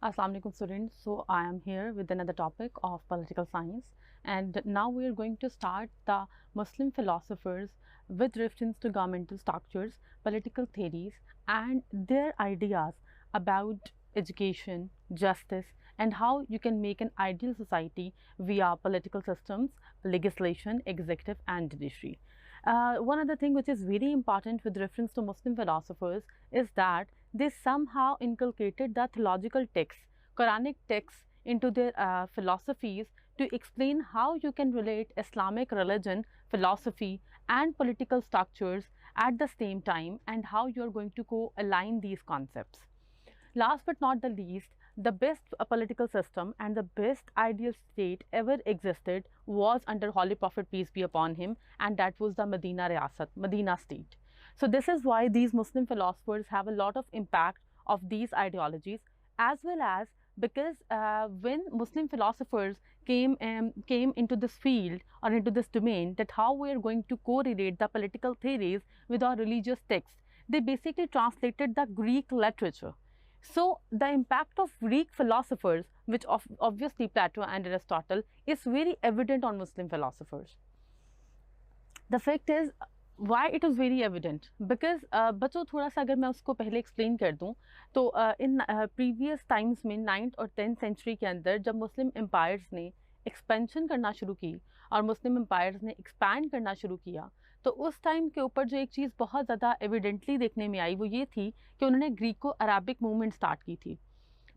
Assalamu alaikum students. So I am here with another topic of political science, and now we are going to start the Muslim philosophers with reference to governmental structures, political theories and their ideas about education, justice and how you can make an ideal society via political systems, legislation, executive and judiciary. One other thing which is very important with reference to Muslim philosophers is that they somehow inculcated the theological texts, Quranic texts into their philosophies to explain how you can relate Islamic religion, philosophy and political structures at the same time and how you are going to co-align these concepts. Last but not the least, the best political system and the best ideal state ever existed was under Holy Prophet, peace be upon him, and that was the Medina Riyasat, Medina state. So this is why these Muslim philosophers have a lot of impact of these ideologies, as well as because when Muslim philosophers came into this field or into this domain, that how we are going to correlate the political theories with our religious texts, they basically translated the Greek literature. So the impact of Greek philosophers, which obviously Plato and Aristotle, is very evident on Muslim philosophers. The fact is, why it is very evident? Because बच्चों थोड़ा सा अगर मैं उसको पहले explain कर दूं तो इन प्रीवियस टाइम्स में 9th और 10th सेंचुरी के अंदर जब मुस्लिम एम्पायर्स ने एक्सपेंशन करना शुरू की और मुस्लिम एम्पायर्स ने एक्सपैंड करना शुरू किया, तो उस टाइम के ऊपर जो एक चीज़ बहुत ज़्यादा एविडेंटली देखने में आई वो ये थी कि उन्होंने ग्रीको अराबिक मूवमेंट स्टार्ट की थी,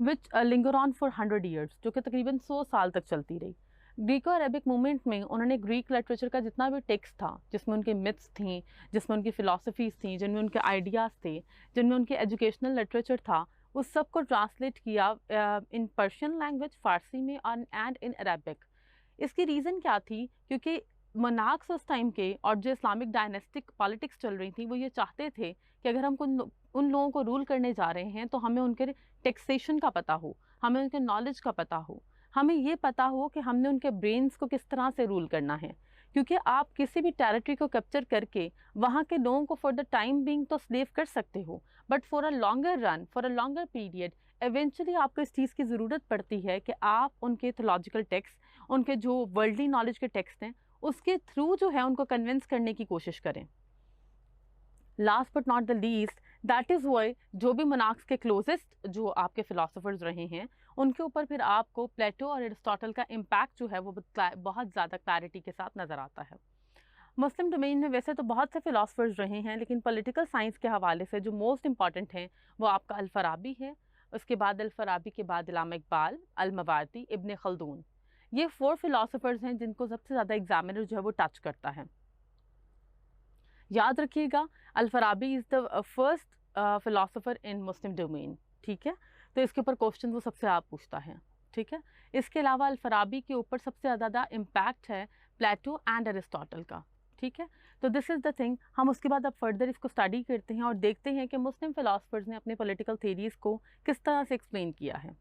विच लिंगर ऑन फॉर 100 ईयर्स, जो कि तकरीबन 100 साल तक चलती रही। ग्रीको अरेबिक मूवमेंट में उन्होंने ग्रीक लिटरेचर का जितना भी टेक्स्ट था, जिसमें उनके मिथ्स थी, जिसमें उनकी फ़िलासफ़ीज़ थी, जिनमें उनके आइडियाज़ थे, जिनमें उनके एजुकेशनल लिटरेचर था, उस सब को ट्रांसलेट किया इन पर्शियन लैंग्वेज, फ़ारसी में एंड इन अरेबिक। इसकी रीज़न क्या थी? क्योंकि मोनार्क्स उस टाइम के और जो इस्लामिक डायनेस्टिक पॉलिटिक्स चल रही थी वो ये चाहते थे कि अगर हम उन लोगों को रूल करने जा रहे हैं तो हमें उनके टैक्सेशन का पता हो, हमें उनके नॉलेज का पता हो, हमें ये पता हो कि हमने उनके ब्रेन्स को किस तरह से रूल करना है। क्योंकि आप किसी भी टेरिटरी को कैप्चर करके वहाँ के लोगों को फॉर द टाइम बीइंग तो स्लेव कर सकते हो, but for a longer run, for a longer period eventually आपको इस चीज़ की ज़रूरत पड़ती है कि आप उनके थियोलॉजिकल टेक्स्ट, उनके जो वर्ल्डली नॉलेज के टेक्स्ट हैं, उसके थ्रू जो है उनको कन्विंस करने की कोशिश करें। Last but not the least, that is Y जो भी मोनार्क्स के क्लोजेस्ट जो आपके फ़िलासफ़र्स रहे हैं उनके ऊपर फिर आपको प्लेटो और एरिस्टोटल का इम्पैक्ट जो है वो बहुत ज़्यादा क्लैरिटी के साथ नज़र आता है। मुस्लिम डोमेन में वैसे तो बहुत से फ़िलासफ़र्स रहे हैं, लेकिन पॉलिटिकल साइंस के हवाले से जो मोस्ट इंपॉर्टेंट हैं वो आपका अल-फ़ाराबी है, उसके बाद अल-फ़ाराबी के बाद अल्लामा इक़बाल, अल-मवारदी, इब्न खल्दून। ये 4 फ़िलासफ़र्स हैं जिनको सबसे ज़्यादा एग्जामिनर जो है वो टच करता है। याद रखिएगा, Al Farabi is the first philosopher in Muslim domain, ठीक है? तो इसके ऊपर क्वेश्चन वो सबसे आप पूछता है, ठीक है? इसके अलावा अल-फ़ाराबी के ऊपर सबसे ज़्यादा इम्पैक्ट है प्लेटो एंड एरिस्टोटल का, ठीक है? तो दिस इज़ द थिंग। हम उसके बाद अब फर्दर इसको स्टडी करते हैं और देखते हैं कि मुस्लिम फ़िलासफ़र्स ने अपने पॉलिटिकल थेरीज़ को किस तरह से एक्सप्लेन किया है।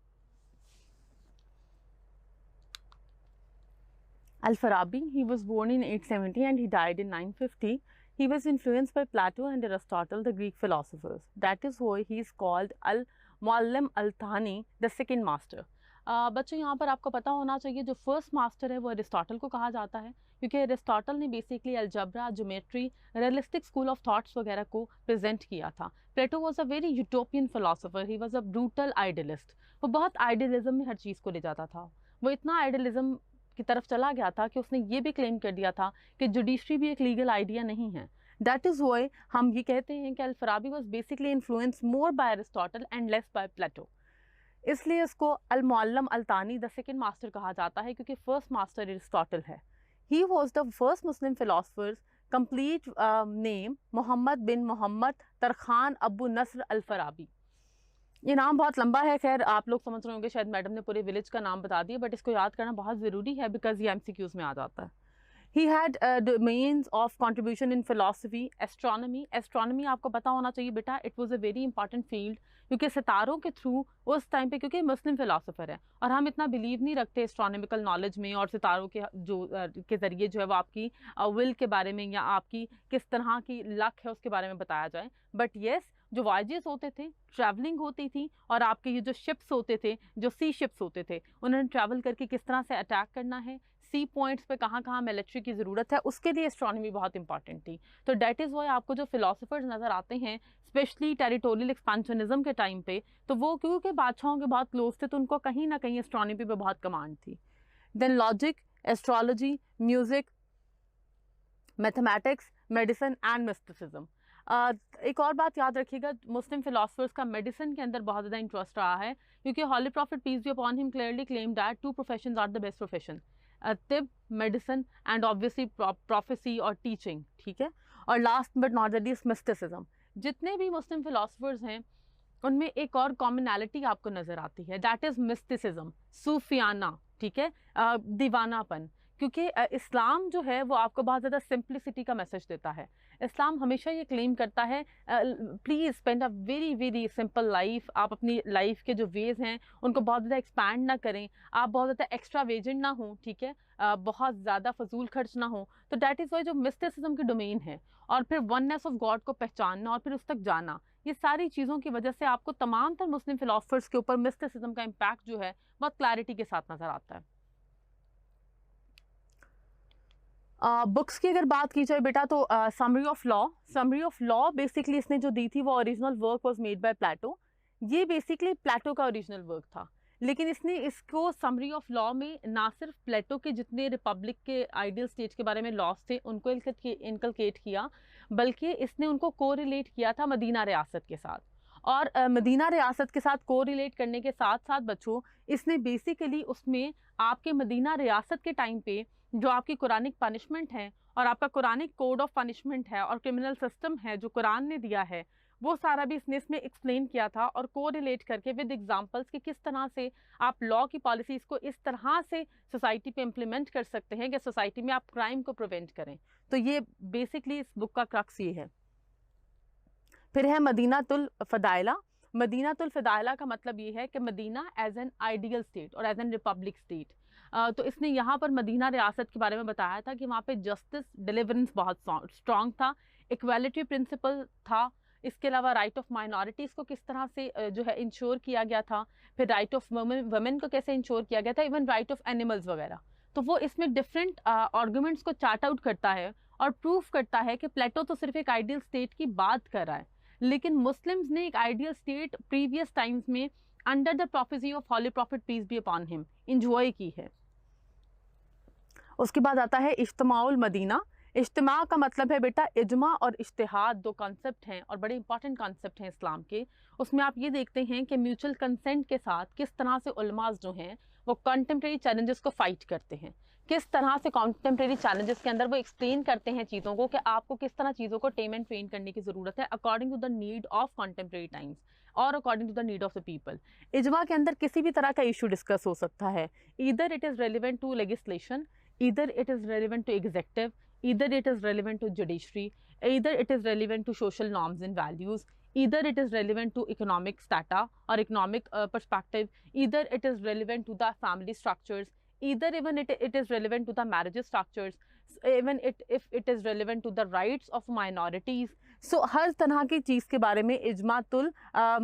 Al-Farabi, he was born in 870 and he died in 950. He was influenced by Plato and Aristotle, the Greek philosophers. That is why he is called Al-Muallim Al-Thani, the second master. बच्चों यहाँ पर आपको पता होना चाहिए जो फर्स्ट मास्टर है वो एरिस्टोटल को कहा जाता है, क्योंकि एरिस्टोटल ने basically algebra, geometry, realistic school of thoughts वगैरह को प्रेजेंट किया था। Plato was a very utopian philosopher, he was a brutal idealist. वो बहुत आइडियलिज्म में हर चीज़ को ले जाता था। वो इतना आइडियलिज्म की तरफ चला गया था कि उसने ये भी क्लेम कर दिया था कि जुडिशरी भी एक लीगल आइडिया नहीं है। दैट इज़ वाई हम ये कहते हैं कि Al Farabi was basically influence more by Aristotle and less by Plato. इसलिए इसको अल-मुअल्लम अल-तानी द सेकंड मास्टर कहा जाता है, क्योंकि फर्स्ट मास्टर एरिस्टोटल है। He was the first Muslim philosophers complete name Mohammad bin Mohammad Tarkhan Abu Nasr Al Farabi. ये नाम बहुत लंबा है, खैर आप लोग समझ रहे होंगे, शायद मैडम ने पूरे विलेज का नाम बता दिया, बट इसको याद करना बहुत ज़रूरी है बिकॉज ये MCQs में आ जाता है। He had domains of contribution in philosophy, astronomy. Astronomy आपको पता होना चाहिए बेटा, it was a very important field, क्योंकि सितारों के थ्रू उस टाइम पे, क्योंकि मुस्लिम फिलोसोफर है और हम इतना बिलीव नहीं रखते एस्ट्रोनॉमिकल नॉलेज में और सितारों के जो के ज़रिए जो है वो आपकी विल के बारे में या आपकी किस तरह की लक है उसके बारे में बताया जाए। बट येस, जो वाइजेस होते थे, ट्रैवलिंग होती थी, और आपके ये जो शिप्स होते थे, जो सी शिप्स होते थे, उन्होंने ट्रैवल करके किस तरह से अटैक करना है, सी पॉइंट्स पे कहाँ कहाँ मिलिट्री की ज़रूरत है, उसके लिए एस्ट्रोनॉमी बहुत इंपॉर्टेंट थी। तो डैट इज़ वाई आपको जो फिलोसफर्स नज़र आते हैं स्पेशली टेरिटोरियल एक्सपेंशनिज्म के टाइम पे, तो वो क्योंकि बादशाहों के बहुत क्लोज थे तो उनको कहीं ना कहीं एस्ट्रोनॉमी पे बहुत कमांड थी। Then logic, astrology, music, mathematics, medicine and mysticism. एक और बात याद रखिएगा, मुस्लिम फिलोसफर्स का मेडिसिन के अंदर बहुत ज़्यादा इंटरेस्ट रहा है, क्योंकि holy prophet peace be upon him clearly claim that two professions are the best profession, तिब, मेडिसिन एंड ऑब्वियसली प्रोफेसी और टीचिंग, ठीक है। और last but not the least mysticism. जितने भी मुस्लिम फिलोसफर्स हैं उनमें एक और कॉमनैलिटी आपको नज़र आती है, दैट इज़ मिस्टिसिज्म, सूफियाना, ठीक है, दीवानापन। क्योंकि इस्लाम जो है वो आपको बहुत ज़्यादा सिंप्लिसिटी का मैसेज देता है। इस्लाम हमेशा ये क्लेम करता है please spend a very very simple life, आप अपनी लाइफ के जो वेज हैं उनको बहुत ज़्यादा एक्सपैंड ना करें, आप बहुत ज़्यादा एक्स्ट्रा वेजेंट ना हो, ठीक है, बहुत ज़्यादा फजूल खर्च ना हो। तो डैट इज़ वाई जो मिस्टिसिज्म की डोमेन है, और फिर वननेस ऑफ गॉड को पहचानना और फिर उस तक जाना, ये सारी चीज़ों की वजह से आपको तमाम तर मुस्लिम फिलोसफर्स के ऊपर मिस्टिसिज्म का इम्पैक्ट जो है बहुत क्लैरिटी के साथ नज़र आता है। बुक्स की अगर बात की जाए बेटा तो समरी ऑफ लॉ बेसिकली इसने जो दी थी वो original work was made by Plato. ये बेसिकली प्लेटो का ओरिजिनल वर्क था, लेकिन इसने इसको समरी ऑफ लॉ में ना सिर्फ प्लेटो के जितने रिपब्लिक के आइडियल स्टेट के बारे में लॉस थे उनको इनकलकेट किया, बल्कि इसने उनको कोरिलेट किया था मदीना रियासत के साथ। और मदीना रियासत के साथ कोरिलेट करने के साथ साथ बच्चों, इसने बेसिकली उसमें आपके मदीना रियासत के टाइम पे जो आपकी कुरानिक पनिशमेंट है और आपका कुरानिक कोड ऑफ पनिशमेंट है और क्रिमिनल सिस्टम है जो कुरान ने दिया है, वो सारा भी इसने इसमें एक्सप्लेन किया था और कोरिलेट करके विद एग्जांपल्स कि किस तरह से आप लॉ की पॉलिसीज़ को इस तरह से सोसाइटी पे इम्प्लीमेंट कर सकते हैं कि सोसाइटी में आप क्राइम को प्रिवेंट करें। तो ये बेसिकली इस बुक का क्रक्स ये है। फिर है मदीनातुल फदाइला। मदीनातुल फदाइला का मतलब ये है कि Medina as an ideal state और एज एन रिपब्लिक स्टेट। तो इसने यहाँ पर मदीना रियासत के बारे में बताया था कि वहाँ पे जस्टिस डिलीवरेंस बहुत स्ट्रॉन्ग था, इक्वालिटी प्रिंसिपल था, इसके अलावा राइट ऑफ माइनॉरिटीज़ को किस तरह से जो है इंश्योर किया गया था, फिर राइट ऑफ वुमेन को कैसे इंश्योर किया गया था, इवन राइट ऑफ एनिमल्स वगैरह। तो वो इसमें डिफरेंट आर्गूमेंट्स को चार्ट आउट करता है और प्रूफ करता है कि प्लेटो तो सिर्फ एक आइडियल स्टेट की बात कर रहा है, लेकिन मुस्लिम्स ने एक आइडियल स्टेट प्रीवियस टाइम्स में under the prophecy of holy prophet peace be upon him enjoy की है। उसके बाद आता है इज्तिमाउल मदीना। इज्तिमा का मतलब है बेटा इजमा और इज्तिहाद, दो कॉन्सेप्ट हैं और बड़े इंपॉर्टेंट कॉन्सेप्ट हैं इस्लाम के। उसमें आप ये देखते हैं कि म्यूचुअल कंसेंट के साथ किस तरह से उलमास जो हैं वो कंटेम्प्रेरी चैलेंजेस को फाइट करते हैं, किस तरह से कंटेम्प्रेरी चैलेंजेस के अंदर वो एक्सप्लेन करते हैं चीज़ों को कि आपको किस तरह चीज़ों को टेम एंड ट्रेन करने की ज़रूरत है according to the need of contemporary times और according to the need of the people. इजमा के अंदर किसी भी तरह का इशू डिस्कस हो सकता है, either it is relevant to legislation, either it is relevant to executive, either it is relevant to judiciary, either it is relevant to social norms and values, either it is relevant to economic strata or economic perspective, either it is relevant to the family structures, either even it is relevant to the marriage structures, even if it is relevant to the rights of minorities. So हर तरह की चीज़ के बारे में इजमातुल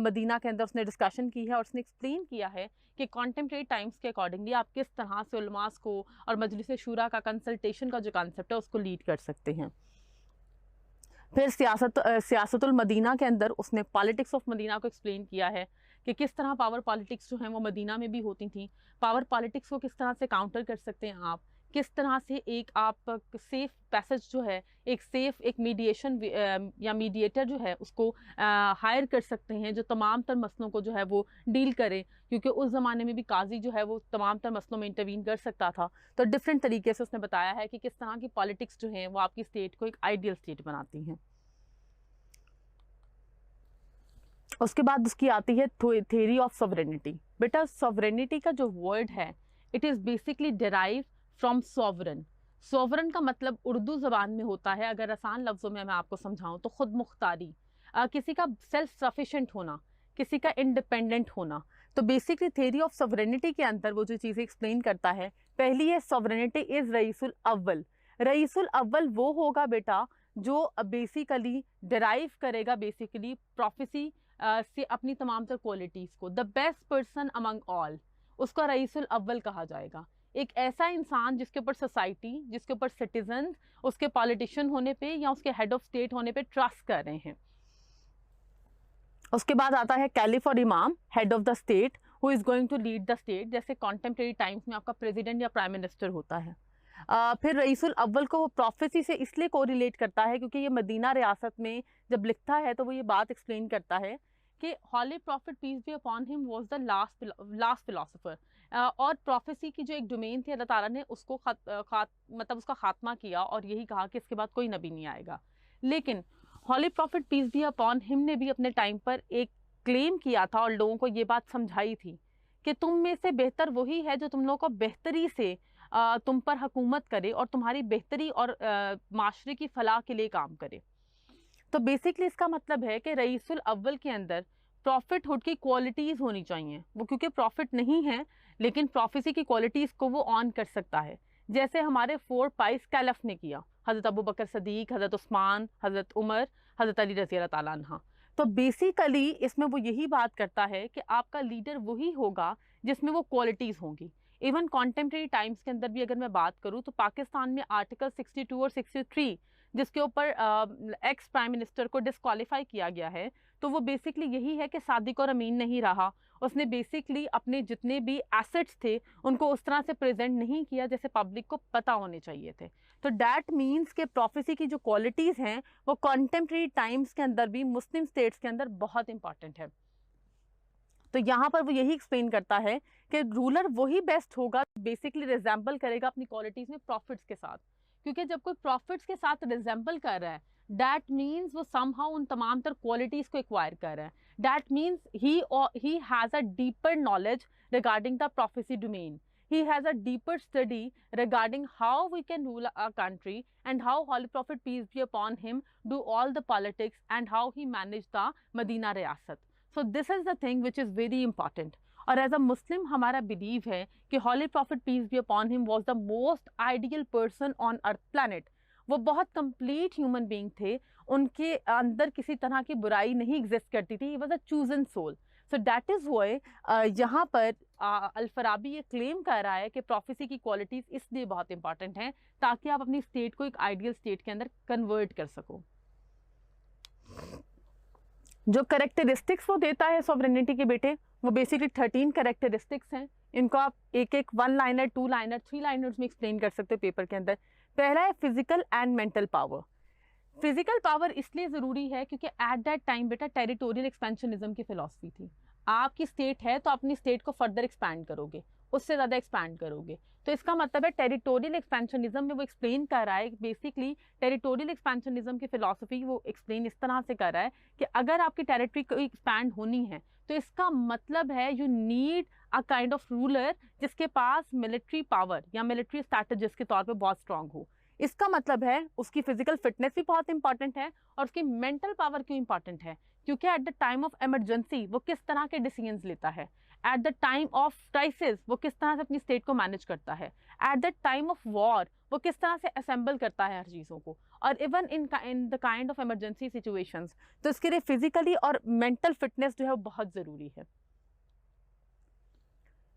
Medina के अंदर उसने discussion की है और उसने एक्सप्लेन किया है कि कॉन्टेम्प्रेरी टाइम्स के अकॉर्डिंगली आप किस तरह से उलमास को और मजलिस शूरा का कंसल्टेशन का जो कॉन्सेप्ट है उसको लीड कर सकते हैं। फिर सियासतुल मदीना के अंदर उसने पॉलिटिक्स ऑफ मदीना को एक्सप्लेन किया है कि किस तरह पावर पॉलिटिक्स जो हैं वो मदीना में भी होती थी, पावर पॉलिटिक्स को किस तरह से काउंटर कर सकते हैं आप, किस तरह से एक आप सेफ पैसेज जो है एक मीडिएशन या मीडिएटर जो है उसको हायर कर सकते हैं जो तमाम तर मसलों को जो है वो डील करे, क्योंकि उस ज़माने में भी काजी जो है वो तमाम तर मसलों में इंटरवीन कर सकता था। तो डिफरेंट तरीके से उसने बताया है कि किस तरह की पॉलिटिक्स जो हैं वो आपकी स्टेट को एक आइडियल स्टेट बनाती हैं। उसके बाद उसकी आती है थ्योरी ऑफ सॉवरेनिटी। बेटा सॉवरेनिटी का जो वर्ड है it is basically derive from sovereign. Sovereign का मतलब उर्दू ज़बान में होता है, अगर आसान लफ्ज़ों में मैं आपको समझाऊं तो खुद मुख्तारी, किसी का सेल्फ सफिशेंट होना, किसी का इंडिपेंडेंट होना। तो बेसिकली थ्योरी ऑफ सॉवरेनिटी के अंदर वो जो चीज़ें एक्सप्लेन करता है, पहली है सॉवरेनिटी इज़ रईसुल अव्वल। रईसुल अव्वल वो होगा बेटा जो बेसिकली डिराइव करेगा बेसिकली प्रोफेसी से अपनी तमाम तर क्वालिटीज़ को। The best person among all, उसका रईसुल अव्वल कहा जाएगा। एक ऐसा इंसान जिसके ऊपर सोसाइटी, जिसके ऊपर सिटीजन उसके पॉलिटिशियन होने पे या उसके हेड ऑफ स्टेट होने पे ट्रस्ट कर रहे हैं। उसके बाद आता है कैलिफ और इमाम, head of the state who is going to lead the state, जैसे कॉन्टेम्प्रेरी टाइम्स में आपका प्रेसिडेंट या प्राइम मिनिस्टर होता है। फिर रईसुल अव्वल को वो प्रोफेसी से इसलिए कोरिलेट करता है क्योंकि ये मदीना रियासत में जब लिखता है तो वो ये बात एक्सप्लेन करता है कि holy prophet peace be upon him was the last philosopher. और प्रोफेसी की जो एक डोमेन थी, अल्लाह ताला ने उसको मतलब उसका खात्मा किया और यही कहा कि इसके बाद कोई नबी नहीं आएगा। लेकिन holy prophet peace be upon him ने भी अपने टाइम पर एक क्लेम किया था और लोगों को ये बात समझाई थी कि तुम में से बेहतर वही है जो तुम लोगों को बेहतरी से तुम पर हुकूमत करे और तुम्हारी बेहतरी और माशरे की फलाह के लिए काम करे। तो बेसिकली इसका मतलब है कि रईसुल अव्वल के अंदर प्रॉफिटहुड की क्वालिटीज़ होनी चाहिए। वो क्योंकि प्रॉफिट नहीं है लेकिन प्रोफेसी की क्वालिटीज़ को वो ऑन कर सकता है, जैसे हमारे 4 पाइस कैलफ ने किया, हज़रत अबू बकर सदीक, हज़रत उस्मान, हज़रत उमर, हज़रत अली रज़ी अल्लाह ताला अन्हा। तो बेसिकली इसमें वो यही बात करता है कि आपका लीडर वही होगा जिसमें वो क्वालिटीज़ होंगी। इवन कॉन्टेम्प्रेरी टाइम्स के अंदर भी अगर मैं बात करूँ तो पाकिस्तान में आर्टिकल 62 और 63 जिसके ऊपर एक्स प्राइम मिनिस्टर को डिस्क्वालीफाई किया गया है, तो वो बेसिकली यही है कि सादिक और अमीन नहीं रहा। उसने बेसिकली अपने जितने भी एसेट्स थे उनको उस तरह से प्रेजेंट नहीं किया जैसे पब्लिक को पता होने चाहिए थे। तो डैट मीन्स के प्रोफेसी की जो क्वालिटीज़ हैं वो कॉन्टेम्प्रेरी टाइम्स के अंदर भी मुस्लिम स्टेट्स के अंदर बहुत इंपॉर्टेंट है। तो यहाँ पर वो यही एक्सप्लेन करता है कि रूलर वही बेस्ट होगा, बेसिकली रिजेंबल करेगा अपनी क्वालिटीज़ में प्रॉफिट्स के साथ, क्योंकि जब कोई प्रॉफिट्स के साथ रिजेंबल कर रहा है दैट मीन्स वो समहाउ उन तमाम तर क्वालिटीज़ को एक्वायर कर रहा है। That means he has a deeper knowledge regarding the prophecy domain, he has a deeper study regarding how we can rule a country and how Holy Prophet peace be upon him do all the politics and how he managed the Medina Riyasat. So this is the thing which is very important. और as a Muslim हमारा believe है कि holy prophet peace be upon him was the most ideal person on earth planet. वो बहुत complete human being थे, उनके अंदर किसी तरह की बुराई नहीं एग्जिस्ट करती थी। He was a chosen soul. So that is why यहाँ पर अल-फराबी ये क्लेम कर रहा है कि प्रोफेसी की क्वालिटीज़ इसलिए बहुत इंपॉर्टेंट हैं ताकि आप अपनी स्टेट को एक आइडियल स्टेट के अंदर कन्वर्ट कर सको। जो करेक्टरिस्टिक्स वो देता है सॉवरेनिटी के बेटे, वो बेसिकली 13 करेक्टरिस्टिक्स हैं। इनको आप एक एक 1 लाइनर, 2 लाइनर, 3 लाइनर्स में एक्सप्लेन कर सकते हो पेपर के अंदर। पहला है physical and mental power. Physical power इसलिए ज़रूरी है क्योंकि एट दैट टाइम बेटा टेरिटोरियल एक्सपेंशनिज्म की फिलॉसफी थी। आपकी स्टेट है तो अपनी स्टेट को फर्दर एक्सपैंड करोगे, उससे ज़्यादा एक्सपैंड करोगे। तो इसका मतलब है टेरिटोरियल एक्सपेंशनिज्म में वो एक्सप्लेन कर रहा है, बेसिकली टेरिटोरियल एक्सपेंशनिज्म की फिलॉसफी वो एक्सप्लेन इस तरह से कर रहा है कि अगर आपकी टेरिटरी को एक्सपैंड होनी है तो इसका मतलब है you need a kind of ruler जिसके पास मिलिट्री पावर या मिलिट्री स्ट्रैटेजिस्ट के तौर पर बहुत स्ट्रांग हो। इसका मतलब है उसकी फिजिकल फिटनेस भी बहुत इंपॉर्टेंट है और उसकी मेंटल पावर क्यों इंपॉर्टेंट है, क्योंकि at the time of emergency वो किस तरह के डिसीजंस लेता है, at the time of crisis वो किस तरह से अपनी स्टेट को मैनेज करता है, at the time of war वो किस तरह से असेंबल करता है हर चीज़ों को, और even in the kind of emergency situations. तो इसके लिए फिजिकली और मेंटल फिटनेस जो है वो बहुत ज़रूरी है।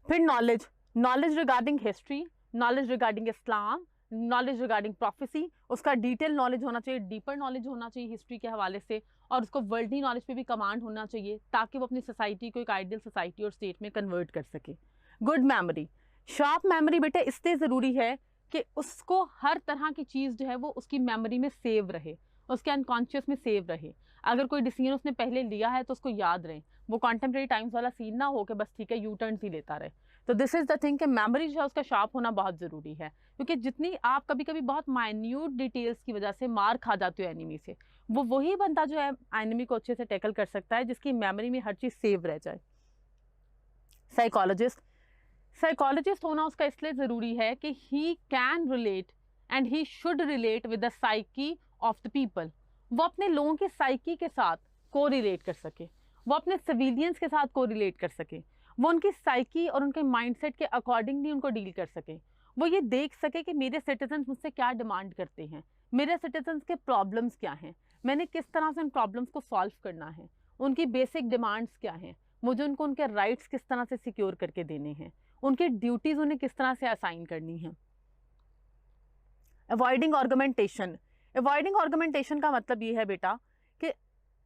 फिर knowledge, knowledge regarding history, knowledge regarding Islam, knowledge regarding prophecy, उसका डिटेल नॉलेज होना चाहिए, डीपर नॉलेज होना चाहिए हिस्ट्री के हवाले से, और उसको वर्ल्डली नॉलेज पे भी कमांड होना चाहिए ताकि वो अपनी सोसाइटी को एक आइडियल सोसाइटी और स्टेट में कन्वर्ट कर सके। गुड मेमोरी, शार्प मेमोरी बेटे इसलिए ज़रूरी है कि उसको हर तरह की चीज़ जो है वो उसकी मेमोरी में सेव रहे, उसके अनकॉन्शियस में सेव रहे। अगर कोई डिसीजन उसने पहले लिया है तो उसको याद रहे, वो कॉन्टेम्प्रेरी टाइम्स वाला सीन ना हो कि बस ठीक है यू टर्न ही लेता रहे। तो दिस इज़ द थिंग कि मेमोरी जो है उसका शार्प होना बहुत ज़रूरी है, क्योंकि जितनी आप कभी कभी बहुत माइन्यूट डिटेल्स की वजह से मार खा जाते हो एनिमी से, वो वही बंदा जो है एनिमी को अच्छे से टैकल कर सकता है जिसकी मेमोरी में हर चीज़ सेव रह जाए। साइकोलॉजिस्ट, साइकोलॉजिस्ट होना उसका इसलिए ज़रूरी है कि he can relate and he should relate with the psyche of the people. वो अपने लोगों की साइकी के साथ को रिलेट कर सके, वो अपने सिविलियंस के साथ को रिलेट कर सके, वो उनकी साइकी और उनके माइंडसेट के अकॉर्डिंगली उनको डील कर सके। वो ये देख सके कि मेरे सिटीजन्स मुझसे क्या डिमांड करते हैं, मेरे सिटीजन्स के प्रॉब्लम्स क्या हैं, मैंने किस तरह से उन प्रॉब्लम्स को सॉल्व करना है, उनकी बेसिक डिमांड्स क्या हैं, मुझे उनको उनके राइट्स किस तरह से सिक्योर करके देने हैं, उनकी ड्यूटीज़ उन्हें किस तरह से असाइन करनी है। Avoiding argumentation. अवॉइडिंग आर्गुमेंटेशन का मतलब ये है बेटा कि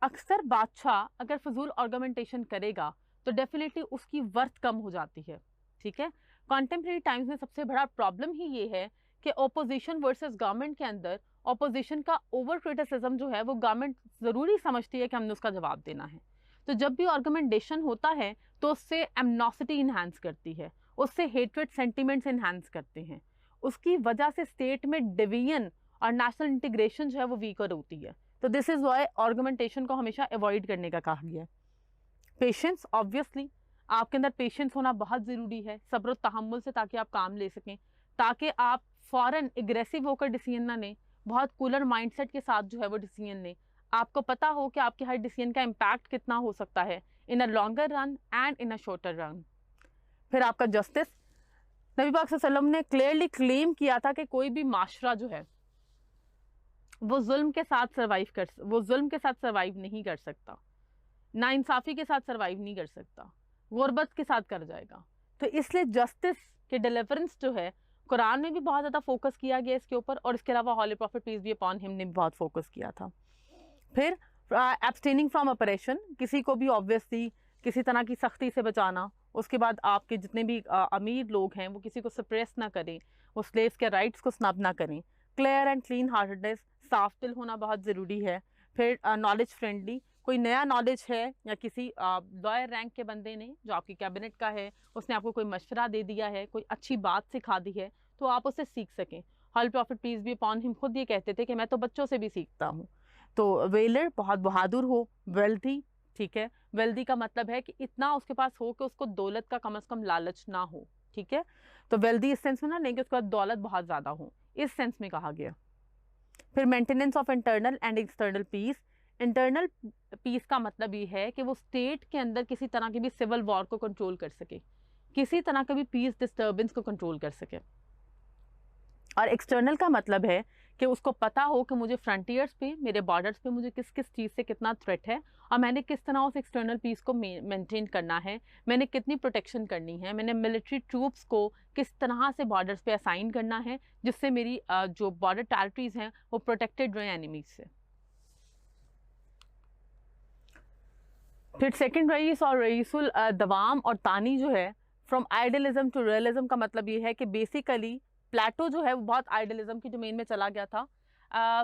अक्सर बादशाह अगर फजूल आर्गुमेंटेशन करेगा तो डेफिनेटली उसकी वर्थ कम हो जाती है। ठीक है, कॉन्टेम्प्रेरी टाइम्स में सबसे बड़ा प्रॉब्लम ही ये है कि ओपोजिशन वर्सेस गवर्नमेंट के अंदर ओपोजिशन का ओवर क्रिटिसिज्म जो है वो गवर्नमेंट ज़रूरी समझती है कि हमने उसका जवाब देना है। तो जब भी आर्गुमेंटेशन होता है तो उससे एमनोसिटी इन्हांस करती है, उससे हेट्रेड सेंटिमेंट्स इन्हांस करते हैं, उसकी वजह से स्टेट में डिवीजन और नेशनल इंटीग्रेशन जो है वो वीकर होती है। तो दिस इज वाई आर्गुमेंटेशन को हमेशा अवॉइड करने का कहा गया है। पेशेंस, ऑब्वियसली आपके अंदर पेशेंस होना बहुत ज़रूरी है, सब्र तहम्मुल से, ताकि आप काम ले सकें, ताकि आप फौरन एग्रेसिव होकर डिसीजन ना लें, बहुत कूलर माइंडसेट के साथ जो है वो डिसीजन लें। आपको पता हो कि आपके हर डिसीजन का इम्पैक्ट कितना हो सकता है in a longer run and in a shorter run. फिर आपका जस्टिस। नबी पाक सल्लल्लाहु अलैहि वसल्लम ने क्लियरली क्लेम किया था कि कोई भी माशरा जो है वो जुल्म के साथ सर्वाइव नहीं कर सकता, नाइंसाफ़ी के साथ सर्वाइव नहीं कर सकता, गुर्बत के साथ कर जाएगा। तो इसलिए जस्टिस के डिलीवरेंस जो है कुरान में भी बहुत ज़्यादा फोकस किया गया इसके ऊपर, और इसके अलावा holy prophet peace be upon him ने भी बहुत फोकस किया था। फिर एब्सटेनिंग फ्रॉम ऑपरेशन, किसी को भी ऑब्वियसली किसी तरह की सख्ती से बचाना। उसके बाद आपके जितने भी अमीर लोग हैं वो किसी को सप्रेस ना करें, वो स्लेव्स के राइट्स को स्नब ना करें। क्लियर एंड क्लीन हार्टेडनेस, साफ दिल होना बहुत ज़रूरी है। फिर नॉलेज फ्रेंडली, कोई नया नॉलेज है या किसी लॉयर रैंक के बंदे ने जो आपकी कैबिनेट का है उसने आपको कोई मशवरा दे दिया है, कोई अच्छी बात सिखा दी है, तो आप उससे सीख सकें। Holy prophet peace be upon him खुद ये कहते थे कि मैं तो बच्चों से भी सीखता हूँ। तो वेलर, बहुत बहादुर हो। वेल्थी, ठीक है, वेल्दी का मतलब है कि इतना उसके पास हो कि उसको दौलत का कम से कम लालच ना हो। ठीक है, तो वेल्दी इस सेंस में ना नहीं कि उसके पास दौलत बहुत ज़्यादा हो, इस सेंस में कहा गया। फिर maintenance of internal and external peace. Internal peace का मतलब ये है कि वो स्टेट के अंदर किसी तरह की भी सिविल वॉर को कंट्रोल कर सके, किसी तरह का भी पीस डिस्टर्बेंस को कंट्रोल कर सके। और एक्सटर्नल का मतलब है कि उसको पता हो कि मुझे फ्रंटियर्स पे, मेरे बॉर्डर्स पे मुझे किस किस चीज़ से कितना थ्रेट है और मैंने किस तरह उस एक्सटर्नल पीस को मेंटेन करना है, मैंने कितनी प्रोटेक्शन करनी है, मैंने मिलिट्री ट्रूप्स को किस तरह से बॉर्डर्स पे असाइन करना है जिससे मेरी जो बॉर्डर टेरिटरीज हैं वो प्रोटेक्टेड रहे एनिमीज से। फिर सेकेंड रईस और रईसुल दवाम और तानी जो है, फ्रॉम आइडियलिज्म टू रियलिज्म का मतलब ये है कि बेसिकली प्लेटो जो है वो बहुत आइडियलिज्म की डोमेन में चला गया था।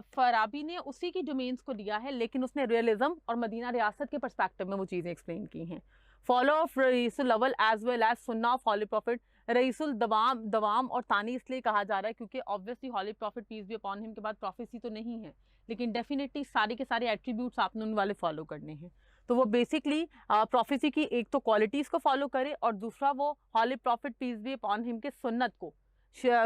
फराबी ने उसी की डोमेन्स को लिया है लेकिन उसने रियलिज्म और मदीना रियासत के पर्सपेक्टिव में वो चीज़ें एक्सप्लेन की हैं। फॉलो ऑफ रईसुल अव्वल एज वेल एज सुन्ना ऑफ हॉली प्रॉफिट। रईसुल दवाम और तानी इसलिए कहा जा रहा है क्योंकि obviously holy prophet peace be upon him के बाद प्रोफेसी तो नहीं है, लेकिन डेफिनेटली सारे के सारे एट्रीब्यूट्स आपने उन वाले फॉलो करने हैं। तो वो बेसिकली प्रोफेसी की एक तो क्वालिटीज़ को फॉलो करे और दूसरा वो holy prophet peace be upon him के सुन्नत को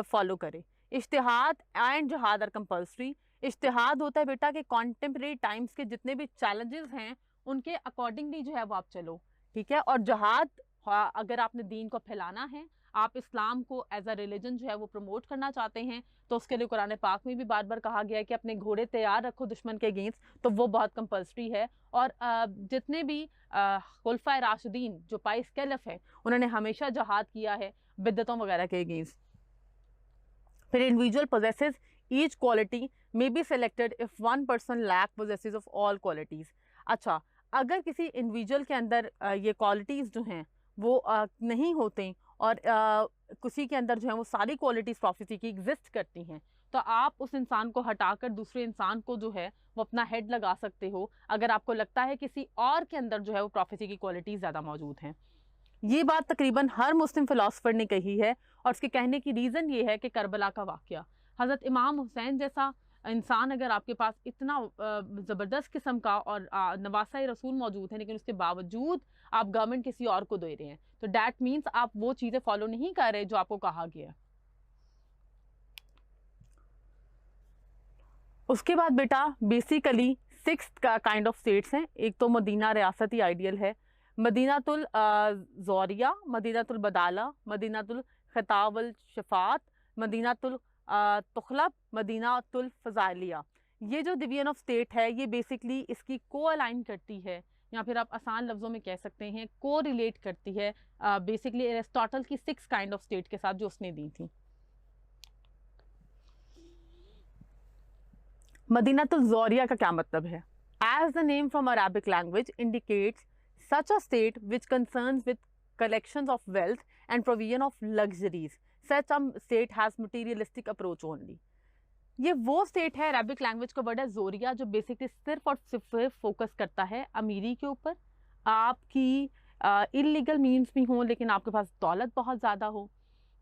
फॉलो करे। इज्तिहाद एंड जहाद आर कंपल्सरी। इज्तिहाद होता है बेटा कि कॉन्टेम्प्रेरी टाइम्स के जितने भी चैलेंजेस हैं उनके अकॉर्डिंगली जो है वो आप चलो। ठीक है, और जहाद, अगर आपने दीन को फैलाना है, आप इस्लाम को एज अ रिलीजन जो है वो प्रमोट करना चाहते हैं, तो उसके लिए कुरान पाक में भी बार बार कहा गया है कि अपने घोड़े तैयार रखो दुश्मन के अगेंस्ट, तो वो बहुत कंपल्सरी है। और जितने भी खुलफाए राशिदीन जो 22 कैलिफ है उन्होंने हमेशा जहाद किया है बिद्दतों वगैरह के अगेंस्ट। फिर individual possesses each quality may be selected if one person lack possesses of all qualities. अच्छा, अगर किसी इंडिविजुअल के अंदर ये क्वालिटीज़ जो हैं वो नहीं होते और किसी के अंदर जो है वो सारी क्वालिटीज़ प्रोफेसी की एग्जिस्ट करती हैं, तो आप उस इंसान को हटाकर दूसरे इंसान को जो है वो अपना हेड लगा सकते हो अगर आपको लगता है किसी और के अंदर जो है वो प्रोफेसी की क्वालिटीज़ ज़्यादा मौजूद हैं। ये बात तकरीबन हर मुस्लिम फ़िलासफ़र ने कही है और उसके कहने की रीज़न ये है कि करबला का वाक़या, हज़रत इमाम हुसैन जैसा इंसान अगर आपके पास इतना ज़बरदस्त किस्म का और नवासा रसूल मौजूद है लेकिन उसके बावजूद आप गवर्नमेंट किसी और को दे रहे हैं, तो डैट मीन्स आप वो चीज़ें फॉलो नहीं कर रहे जो आपको कहा गया। उसके बाद बेटा बेसिकली 6 काइंड ऑफ स्टेट्स हैं। एक तो मदीना रियासती आइडियल है, मदीनातुल ज़ौरिया, मदीनातुल बदाला, मदीनातुल खिताबुल शफात, मदीनातुल तुखलब, मदीनातुल फ़ज़ाइलिया। ये जो डिवीजन ऑफ स्टेट है ये बेसिकली इसकी को अलाइन करती है, या फिर आप आसान लफ्ज़ों में कह सकते हैं को रिलेट करती है बेसिकली एरिस्टोटल की 6 काइंड ऑफ स्टेट के साथ जो उसने दी थी। मदीनातुल ज़ौरिया का क्या मतलब है? As the name from Arabic language indicates, such a state which concerns with collections of wealth and provision of luxuries. Such a state has materialistic approach only. ये वो स्टेट है, अरबिक लैंग्वेज का वर्ड है ज़ोरिया, जो basically सिर्फ और सिर्फ focus करता है अमीरी के ऊपर। आपकी इलीगल मीन्स भी हों लेकिन आपके पास दौलत बहुत ज़्यादा हो।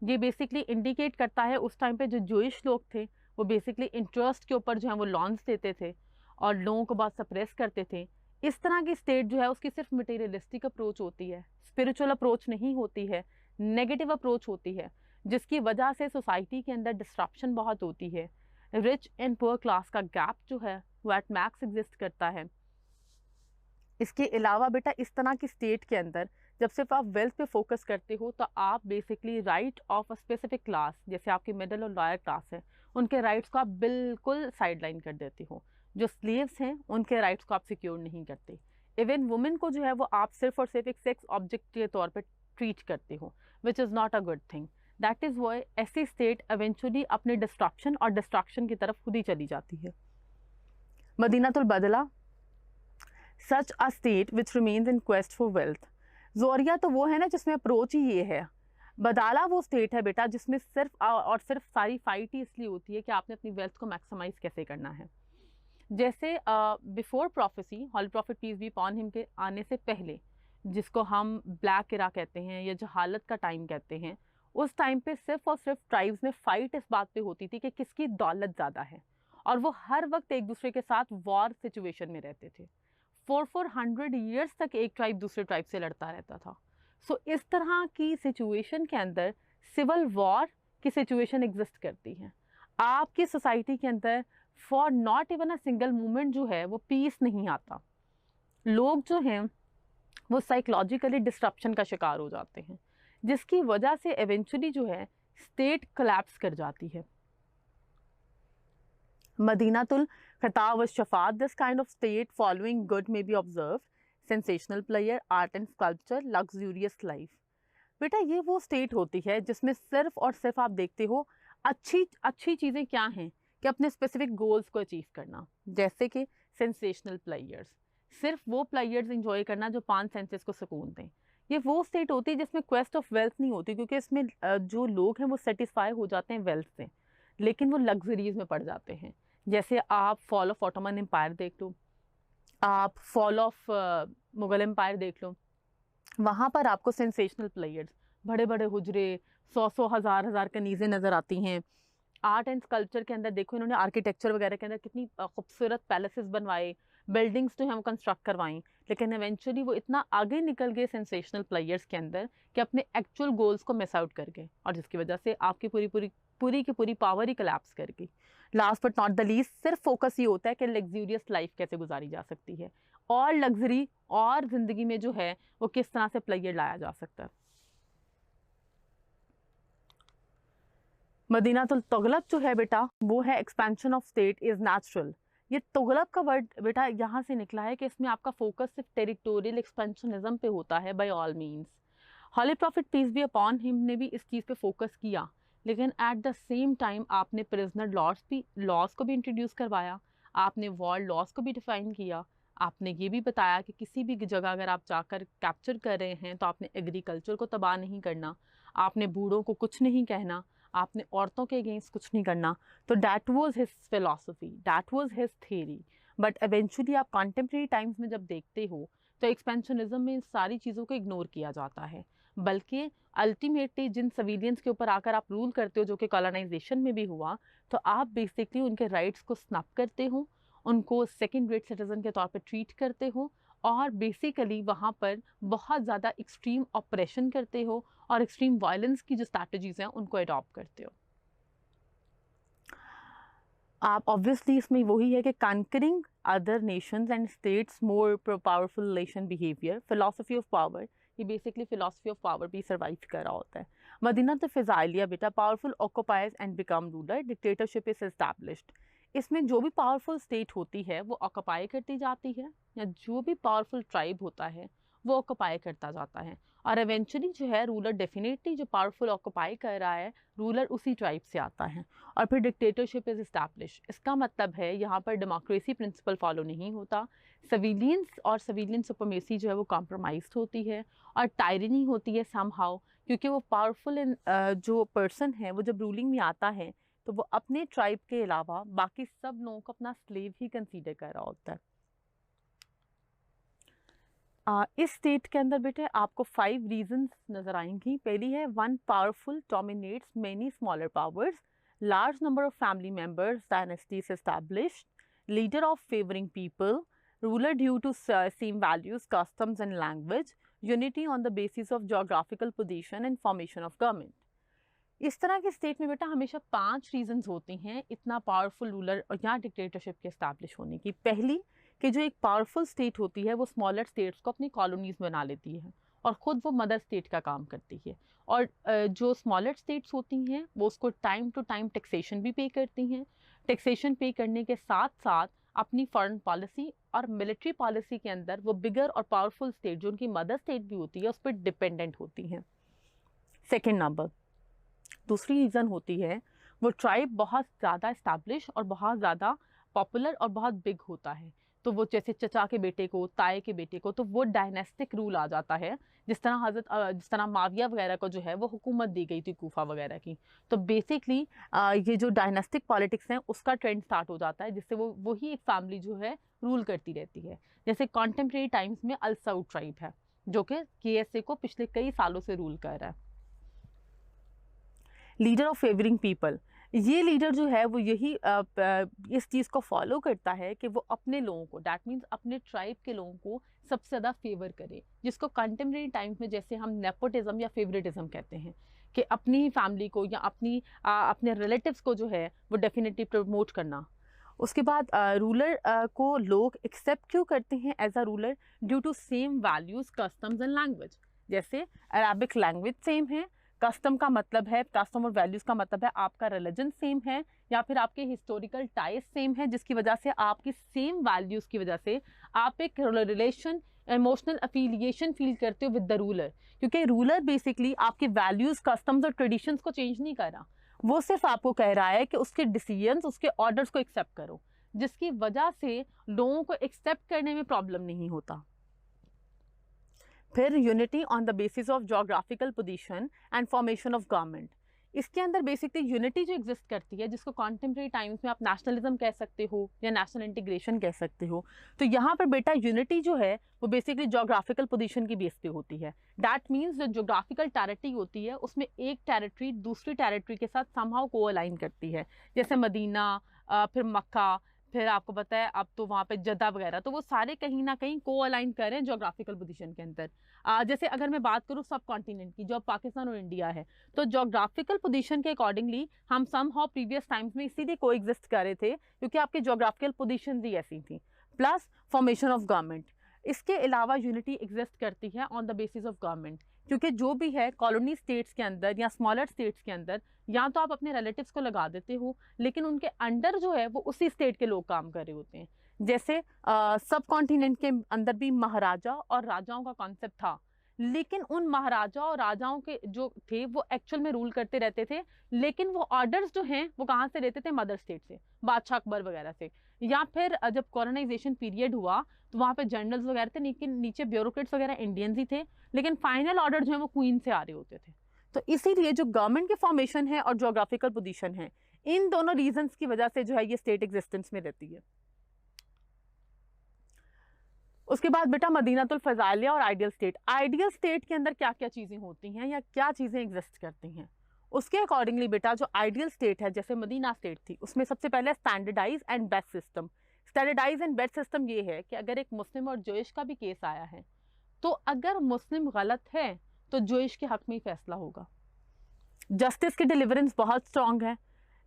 ये बेसिकली इंडिकेट करता है उस टाइम पे जो जूइश लोग थे वो बेसिकली इंटरेस्ट के ऊपर जो है वो लॉन्स देते थे और लोगों को बहुत सप्रेस करते थे। इस तरह की स्टेट जो है उसकी सिर्फ मटेरियलिस्टिक अप्रोच होती है, स्पिरिचुअल अप्रोच नहीं होती है, नेगेटिव अप्रोच होती है, जिसकी वजह से सोसाइटी के अंदर डिस्ट्रप्शन बहुत होती है। रिच एंड पुअर क्लास का गैप जो है वो एट मैक्स एग्जिस्ट करता है। इसके अलावा बेटा इस तरह की स्टेट के अंदर जब सिर्फ आप वेल्थ पे फोकस करते हो तो आप basically right of a specific class, जैसे आपकी मिडिल और लोअर क्लास है, उनके राइट्स को आप बिल्कुल साइडलाइन कर देते हो। जो स्लेव्स हैं उनके राइट्स को आप सिक्योर नहीं करते। इवन वुमेन को जो है वो आप सिर्फ और सिर्फ एक सेक्स ऑब्जेक्ट के तौर पर ट्रीट करते हो, which is not a good thing. That is why ऐसी स्टेट एवेंचुअली अपने डिस्ट्रक्शन और डिस्ट्रक्शन की तरफ खुद ही चली जाती है। मदीनातुल बदला, such a state which remains in quest for wealth. ज़ौरिया तो वो है ना जिसमें अप्रोच ही ये है। बदाला वो स्टेट है बेटा जिसमें सिर्फ और सिर्फ सारी फाइट ही इसलिए होती है कि आपने अपनी वेल्थ को मैक्सिमाइज कैसे करना है। जैसे before prophecy, holy prophet peace be upon him के आने से पहले, जिसको हम ब्लैक इरा कहते हैं या जहालत का टाइम कहते हैं, उस टाइम पे सिर्फ और सिर्फ ट्राइब्स में फाइट इस बात पे होती थी कि किसकी दौलत ज़्यादा है, और वो हर वक्त एक दूसरे के साथ वॉर सिचुएशन में रहते थे। 400 ईयर्स तक एक ट्राइब दूसरे ट्राइब से लड़ता रहता था। सो इस तरह की सिचुएशन के अंदर सिविल वॉर की सिचुएशन एग्जिस्ट करती है। आपकी सोसाइटी के अंदर for not even a single moment जो है वो पीस नहीं आता। लोग जो हैं वो साइकोलॉजिकली डिस्ट्रप्शन का शिकार हो जाते हैं, जिसकी वजह से एवेंचुअली जो है स्टेट कोलैप्स कर जाती है। मदीनातुल खिताब व शफात, this kind of state following good may be observed, sensational player, art and sculpture, luxurious life. बेटा ये वो स्टेट होती है जिसमें सिर्फ और सिर्फ आप देखते हो अच्छी अच्छी चीज़ें क्या हैं कि अपने स्पेसिफिक गोल्स को अचीव करना, जैसे कि सेंसेशनल प्लेयर्स, सिर्फ वो प्लेयर्स इंजॉय करना जो 5 सेंसेस को सुकून दें। ये वो स्टेट होती है जिसमें क्वेस्ट ऑफ वेल्थ नहीं होती, क्योंकि इसमें जो लोग हैं वो सेटिस्फाई हो जाते हैं वेल्थ से, लेकिन वो लग्जरीज में पड़ जाते हैं। जैसे आप फॉल ऑफ ऑटोमन एम्पायर देख लो, आप फॉल ऑफ मुगल एम्पायर देख लो, वहाँ पर आपको सेंसेशनल प्लेयर्स, बड़े बड़े हुजरे, 100 हज़ार कनीज़ें नज़र आती हैं। आर्ट एंड स्कल्पचर के अंदर देखो इन्होंने आर्किटेक्चर वगैरह के अंदर कितनी खूबसूरत पैलेसेस बनवाए, बिल्डिंग्स जो हैं वो कंस्ट्रक्ट करवाई, लेकिन इवेंचुअली वो इतना आगे निकल गए सेंसेशनल प्लेयर्स के अंदर कि अपने एक्चुअल गोल्स को मिस आउट कर गए, और जिसकी वजह से आपकी पूरी की पूरी पावर ही कोलैप्स कर गई। Last but not the least, सिर्फ फोकस ये होता है कि लग्जूरियस लाइफ कैसे गुजारी जा सकती है, और लग्जरी और ज़िंदगी में जो है वो किस तरह से प्लेयर लाया जा सकता है। मदीनातुल तुगलक जो है बेटा वो है expansion of state is natural. ये तुगलक का वर्ड बेटा यहाँ से निकला है कि इसमें आपका फोकस सिर्फ टेरिटोरियल एक्सपेंशनिज्म पे होता है by all means. Holy prophet peace be upon him ने भी इस चीज़ पे फोकस किया, लेकिन एट द सेम टाइम आपने प्रिजनर लॉज को भी इंट्रोड्यूस करवाया, आपने वॉर लॉज को भी डिफाइन किया, आपने ये भी बताया कि किसी भी जगह अगर आप जाकर कैप्चर कर रहे हैं तो आपने एग्रीकल्चर को तबाह नहीं करना, आपने बूढ़ों को कुछ नहीं कहना, आपने औरतों के अगेंस्ट कुछ नहीं करना। तो that was his philosophy, that was his theory. But eventually आप कॉन्टेम्प्रेरी टाइम्स में जब देखते हो तो एक्सपेंशनिज्म में इन सारी चीज़ों को इग्नोर किया जाता है, बल्कि अल्टीमेटली जिन सिविलियंस के ऊपर आकर आप रूल करते हो, जो कि कॉलोनाइजेशन में भी हुआ, तो आप बेसिकली उनके राइट्स को स्नैप करते हो, उनको सेकेंड रेट सिटीजन के तौर पर ट्रीट करते हो, और बेसिकली वहाँ पर बहुत ज़्यादा एक्सट्रीम ऑपरेशन करते हो और एक्सट्रीम वायलेंस की जो स्ट्रैटेजीज़ हैं उनको अडॉप्ट करते हो। आप ऑब्वियसली इसमें वही है कि conquering other nations and states more powerful relation behaviour, philosophy of power, ये बेसिकली फिलोसफी ऑफ पावर भी सर्वाइव कर रहा होता है। मदीना तो फिजाइलिया बेटा, powerful occupiers and become ruler, dictatorship is established. इसमें जो भी पावरफुल स्टेट होती है वो ऑक्युपाई करती जाती है, या जो भी पावरफुल ट्राइब होता है वो ऑक्युपाई करता जाता है, और एवेंचुअली जो है रूलर डेफिनेटली जो पावरफुल ऑक्युपाई कर रहा है रूलर उसी ट्राइब से आता है। और फिर डिक्टेटरशिप इज इस्टैब्लिश, इसका मतलब है यहाँ पर डेमोक्रेसी प्रिंसिपल फॉलो नहीं होता, सिविलियंस और सिविलियन सुपरमेसी जो है वो कॉम्प्रोमाइज होती है, और टायरनी होती है समहाउ, क्योंकि वो पावरफुल जो पर्सन है वो जब रूलिंग में आता है तो वो अपने ट्राइब के अलावा बाकी सब लोगों को अपना स्लेव ही कंसीडर कर रहा होता है। इस स्टेट के अंदर बेटे आपको 5 रीजंस नजर आएंगी। पहली है one powerful dominates many smaller powers, large number of family members, dynasties established, leader of favoring people, ruler due to same values, customs and language, unity on the basis of geographical position and formation of government। इस तरह के state में बेटा हमेशा 5 reasons होती हैं इतना powerful ruler और यहाँ डिक्टेटरशिप के एस्टैब्लिश होने की। पहली कि जो एक पावरफुल स्टेट होती है वो स्मॉलर स्टेट्स को अपनी कॉलोनीज बना लेती है और ख़ुद वो मदर स्टेट का काम करती है, और जो स्मॉलर स्टेट्स होती हैं वो उसको टाइम टू टाइम टैक्सेशन भी पे करती हैं। टैक्सेशन पे करने के साथ साथ अपनी फॉरेन पॉलिसी और मिलिट्री पॉलिसी के अंदर वो बिगर और पावरफुल स्टेट जो उनकी मदर स्टेट भी होती है उस पर डिपेंडेंट होती हैं। सेकेंड नंबर, दूसरी रीज़न होती है वो ट्राइब बहुत ज़्यादा इस्टेब्लिश और बहुत ज़्यादा पॉपुलर और बहुत बिग होता है, तो वो जैसे चचा के बेटे को, ताए के बेटे को, तो वो डायनेस्टिक रूल आ जाता है। जिस तरह माविया वगैरह को जो है वो हुकूमत दी गई थी कूफा वगैरह की, तो बेसिकली ये जो डायनेस्टिक पॉलिटिक्स हैं उसका ट्रेंड स्टार्ट हो जाता है, जिससे वो वही एक फैमिली जो है रूल करती रहती है। जैसे कॉन्टेम्प्रेरी टाइम्स में अल सऊद ट्राइब है जो कि KSA को पिछले कई सालों से रूल कर रहा है। लीडर ऑफ फेवरिंग पीपल, ये लीडर जो है वो यही इस चीज़ को फॉलो करता है कि वो अपने लोगों को, डैट मीन्स अपने ट्राइब के लोगों को सबसे ज़्यादा फेवर करे, जिसको कंटेम्प्रेरी टाइम्स में जैसे हम नेपोटिज्म या फेवरेटिज्म कहते हैं, कि अपनी ही फैमिली को या अपने रिलेटिव्स को जो है वो डेफिनेटली प्रमोट करना। उसके बाद रूलर को लोग एक्सेप्ट क्यों करते हैं as a ruler? Due to same values, customs and language. जैसे अरबिक लैंग्वेज सेम है, कस्टम का मतलब है, कस्टम और वैल्यूज़ का मतलब है आपका रिलीजन सेम है या फिर आपके हिस्टोरिकल टाइज सेम है, जिसकी वजह से आपकी सेम वैल्यूज़ की वजह से आप एक रिलेशन, इमोशनल अफिलिएशन फील करते हो विद द रूलर, क्योंकि रूलर बेसिकली आपके वैल्यूज़, कस्टम्स और ट्रेडिशंस को चेंज नहीं कर रहा, वो सिर्फ आपको कह रहा है कि उसके डिसीजंस, उसके ऑर्डर्स को एक्सेप्ट करो, जिसकी वजह से लोगों को एक्सेप्ट करने में प्रॉब्लम नहीं होता। फिर unity on the basis of geographical position and formation of government. इसके अंदर बेसिकली यूनिटी जो एग्जिस्ट करती है, जिसको कॉन्टेम्प्रेरी टाइम्स में आप नेशनलिज्म कह सकते हो या नेशनल इंटीग्रेशन कह सकते हो, तो यहाँ पर बेटा यूनिटी जो है वो बेसिकली जोग्राफिकल पोजीशन की बेस पे होती है। दैट मीन्स जो जोग्राफिकल टेरिटरी होती है उसमें एक टेरिटरी दूसरी टेरिटरी के साथ समहाउ को अलाइन करती है, जैसे मदीना, फिर मक्का, फिर आपको पता है अब तो वहाँ पे जद्दा वगैरह, तो वो सारे कहीं ना कहीं को अलाइन कर रहे हैं जोग्राफिकल पोजीशन के अंदर। जैसे अगर मैं बात करूँ सब कॉन्टिनेंट की, जो पाकिस्तान और इंडिया है, तो जोग्राफिकल पोजीशन के अकॉर्डिंगली हम सम हाउ प्रीवियस टाइम्स में इसीलिए को एग्जिस्ट कर रहे थे क्योंकि आपकी जोग्राफिकल पोजीशन ही ऐसी थी, प्लस फॉर्मेशन ऑफ गवर्नमेंट। इसके अलावा यूनिटी एग्जिस्ट करती है on the basis of government, क्योंकि जो भी है कॉलोनी स्टेट्स के अंदर या स्मॉलर स्टेट्स के अंदर या तो आप अपने रिलेटिव्स को लगा देते हो, लेकिन उनके अंडर जो है वो उसी स्टेट के लोग काम कर रहे होते हैं। जैसे सब कॉन्टिनेंट के अंदर भी महाराजा और राजाओं का कॉन्सेप्ट था, लेकिन उन महाराजा और राजाओं के जो थे वो एक्चुअल में रूल करते रहते थे, लेकिन वो ऑर्डर्स जो हैं वो कहाँ से लेते थे? मदर स्टेट से, बादशाह अकबर वगैरह से। या फिर जब कॉलोनाइजेशन पीरियड हुआ तो वहाँ पे जनरल्स वगैरह थे, लेकिन नीचे ब्यूरोक्रेट्स वगैरह इंडियंस ही थे, लेकिन फाइनल ऑर्डर जो है वो क्वीन से आ रहे होते थे। तो इसीलिए जो गवर्नमेंट के फॉर्मेशन है और जोग्राफिकल पोजीशन है, इन दोनों रीजंस की वजह से जो है ये स्टेट एग्जिस्टेंस में रहती है। उसके बाद बेटा मदीनातुल फजाइलिया और आइडियल स्टेट। आइडियल स्टेट के अंदर क्या क्या चीज़ें होती हैं या क्या चीज़ें एग्जिस्ट करती हैं, उसके अकॉर्डिंगली बेटा जो आइडियल स्टेट है, जैसे मदीना स्टेट थी, उसमें सबसे पहले standardize and best system. Standardize and best system ये है कि अगर एक मुस्लिम और जोइश का भी केस आया है, तो अगर मुस्लिम गलत है तो जोइश के हक में ही फैसला होगा। जस्टिस की डिलीवरेंस बहुत स्ट्रांग है,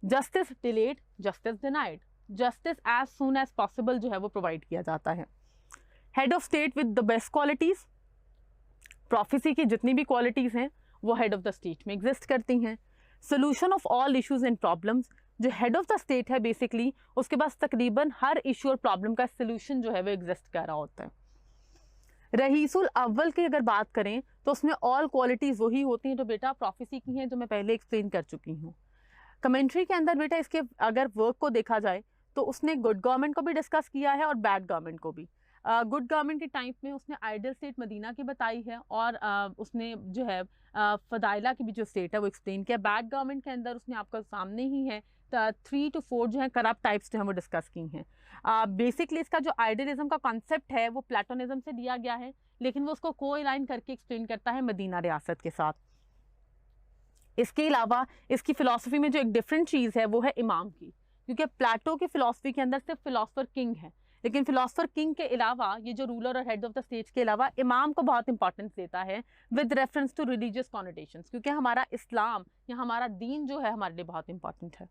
justice delayed, justice denied, justice as soon as possible जो है वो प्रोवाइड किया जाता है। Head of state with the best qualities, prophecy की जितनी भी क्वालिटीज हैं वो हेड ऑफ द स्टेट में एग्जिस्ट करती हैं। Solution of all issues and problems, जो हेड ऑफ द स्टेट है बेसिकली उसके पास तकरीबन हर इशू और प्रॉब्लम का सोल्यूशन जो है वो एग्जिस्ट कर रहा होता है। रईसुल अव्वल की अगर बात करें तो उसमें ऑल क्वालिटीज वही होती हैं जो बेटा प्रोफेसी की हैं, जो मैं पहले एक्सप्लेन कर चुकी हूँ। कमेंट्री के अंदर बेटा इसके अगर वर्क को देखा जाए तो उसने गुड गवर्नमेंट को भी डिस्कस किया है और बैड गवर्नमेंट को भी। गुड गवर्नमेंट के टाइम में उसने आइडियल स्टेट मदीना की बताई है और उसने जो है फदाइला की भी जो स्टेट है वो एक्सप्लेन किया। बैड गवर्नमेंट के अंदर उसने आपका सामने ही है 3 to 4 जो है करप्ट टाइप्स जो है वो डिस्कस की हैं। बेसिकली इसका जो आइडियलिज्म का कॉन्सेप्ट है वो प्लेटोनिज्म से लिया गया है, लेकिन वो उसको को अलाइन करके एक्सप्लेन करता है मदीना रियासत के साथ। इसके अलावा इसकी फ़िलासफ़ी में जो एक डिफरेंट चीज़ है वो है इमाम की, क्योंकि प्लेटो की फ़िलासफ़ी के अंदर सिर्फ फ़िलासफ़र किंग है, लेकिन फ़िलासफ़र किंग के अलावा ये जो रूलर और हेड ऑफ द स्टेट के अलावा इमाम को बहुत इंपॉर्टेंस देता है with reference to religious connotations, क्योंकि हमारा इस्लाम या हमारा दीन जो है हमारे लिए बहुत इंपॉर्टेंट है।